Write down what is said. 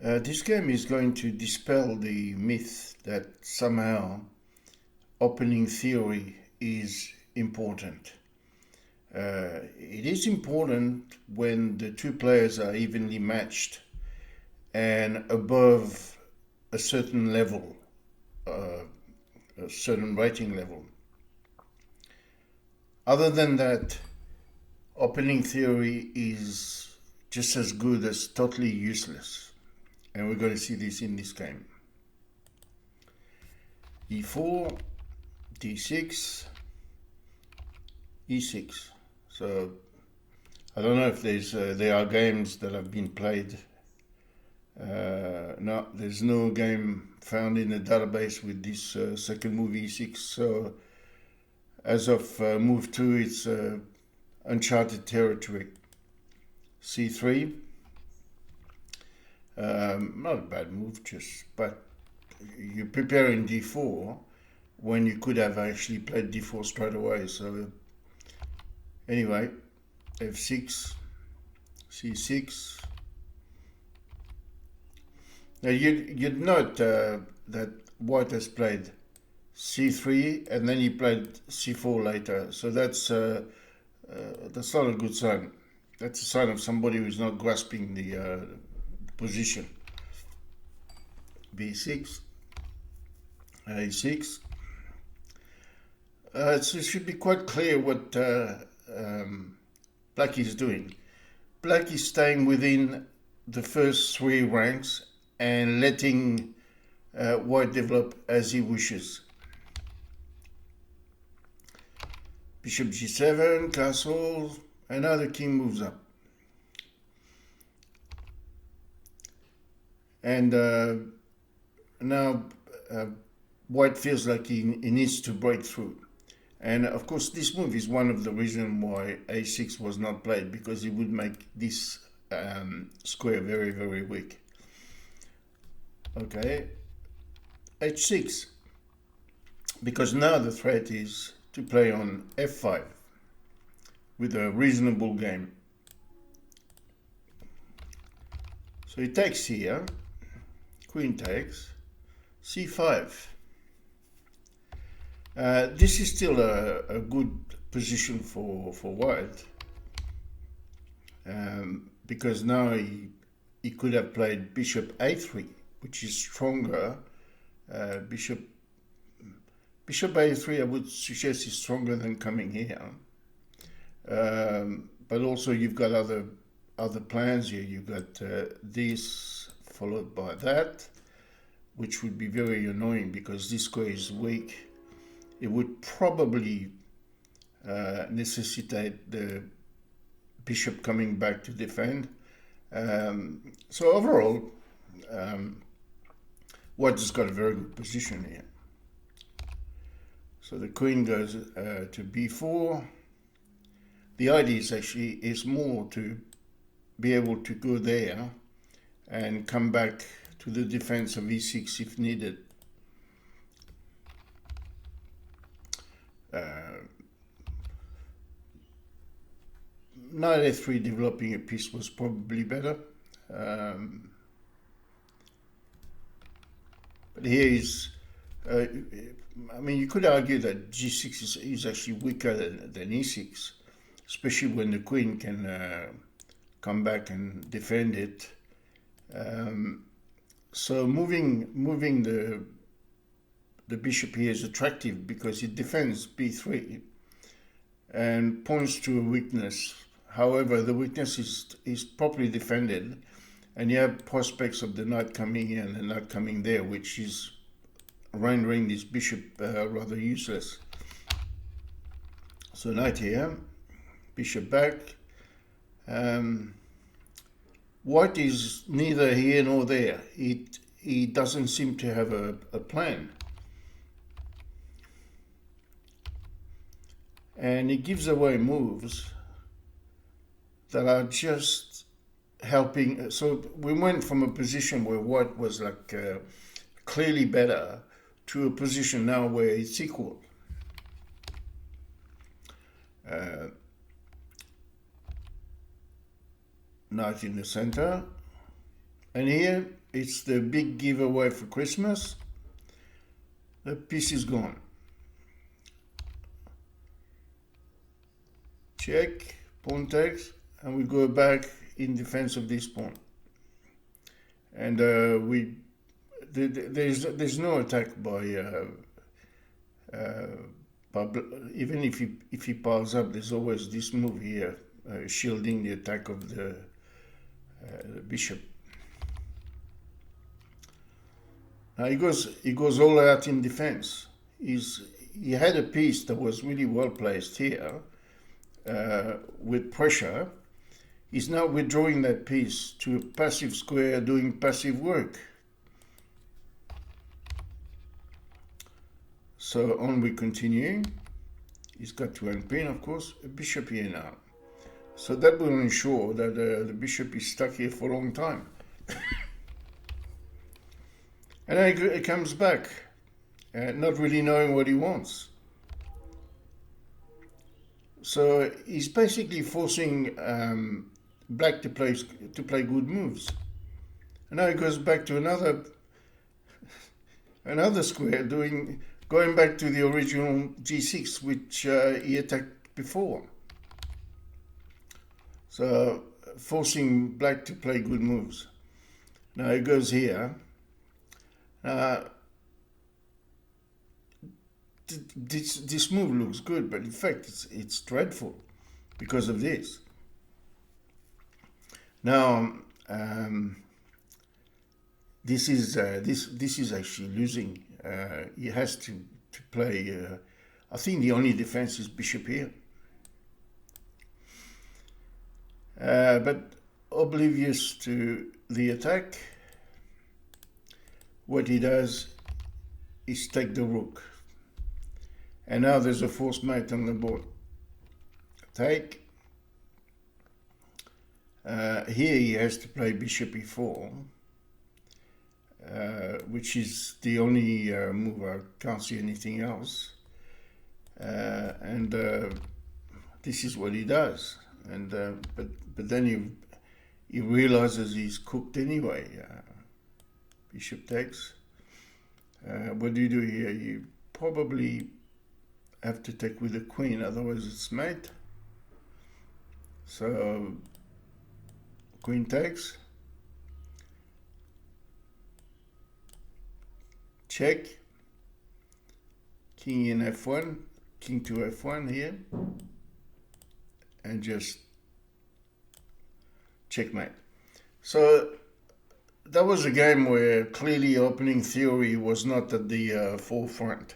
This game is going to dispel the myth that somehow opening theory is important. It is important when the two players are evenly matched and above a certain level, a certain rating level. Other than that, opening theory is just as good as totally useless. And we're going to see this in this game. E4, D6, E6. So I don't know if there are games that have been played. No, there's no game found in the database with this second move E6. So as of move 2, it's uncharted territory. C3. Not a bad move, but you're preparing D4 when you could have actually played D4 straight away. So anyway, F6, C6. Now you'd note that White has played C3 and then he played C4 later. So that's not a good sign. That's a sign of somebody who's not grasping the position. B6, A6. So it should be quite clear what Black is doing. Black is staying within the first three ranks and letting White develop as he wishes. Bishop G7, castle, and now the king moves up. And now White feels like he needs to break through. And of course, this move is one of the reasons why A6 was not played, because it would make this square very, very weak. Okay, H6, because now the threat is to play on F5 with a reasonable game. So he takes here, Queen takes, C5. This is still a good position for White, because now he could have played Bishop A3, which is stronger. Bishop A3, I would suggest, is stronger than coming here. But also you've got other plans here. You've got this followed by that, which would be very annoying because this square is weak. It would probably necessitate the bishop coming back to defend. So overall, White has got a very good position here. So the queen goes to b4. The idea is more to be able to go there and come back to the defense of e6 if needed. Knight f3 developing a piece was probably better. But here is, I mean, you could argue that g6 is actually weaker than e6, especially when the queen can come back and defend it. So moving the bishop here is attractive because it defends b3 and points to a weakness. However, the weakness is properly defended, and you have prospects of the knight coming here and the knight coming there, which is rendering this bishop rather useless. So knight here, bishop back. White is neither here nor there. He doesn't seem to have a plan. And he gives away moves that are just helping. So we went from a position where White was like clearly better to a position now where it's equal. Knight in the center, And here it's the big giveaway for Christmas. The piece is gone. Check, pawn takes, and we go back in defense of this pawn. And there's no attack by even if he piles up. There's always this move here, shielding the attack of the bishop. Now he goes all out in defense. He had a piece that was really well placed here with pressure. He's now withdrawing that piece to a passive square, doing passive work. So on we continue. He's got to unpin, of course, a bishop here now. So that will ensure that the bishop is stuck here for a long time. And then he comes back, not really knowing what he wants. So he's basically forcing black to play good moves. And now he goes back to another square, going back to the original g6, which he attacked before. So forcing black to play good moves. Now he goes here. This move looks good, but in fact it's dreadful because of this. Now this is actually losing. He has to play. I think the only defense is bishop here, but oblivious to the attack. What he does is take the rook. And now there's a forced mate on the board. Take. Here he has to play bishop e4, which is the only move. I can't see anything else. And this is what he does. And but then he realizes he's cooked anyway. Bishop takes. What do you do here? You probably have to take with the queen, otherwise it's mate. So queen takes. Check. King in f1, king to f1 here, and just checkmate. So that was a game where clearly opening theory was not at the forefront.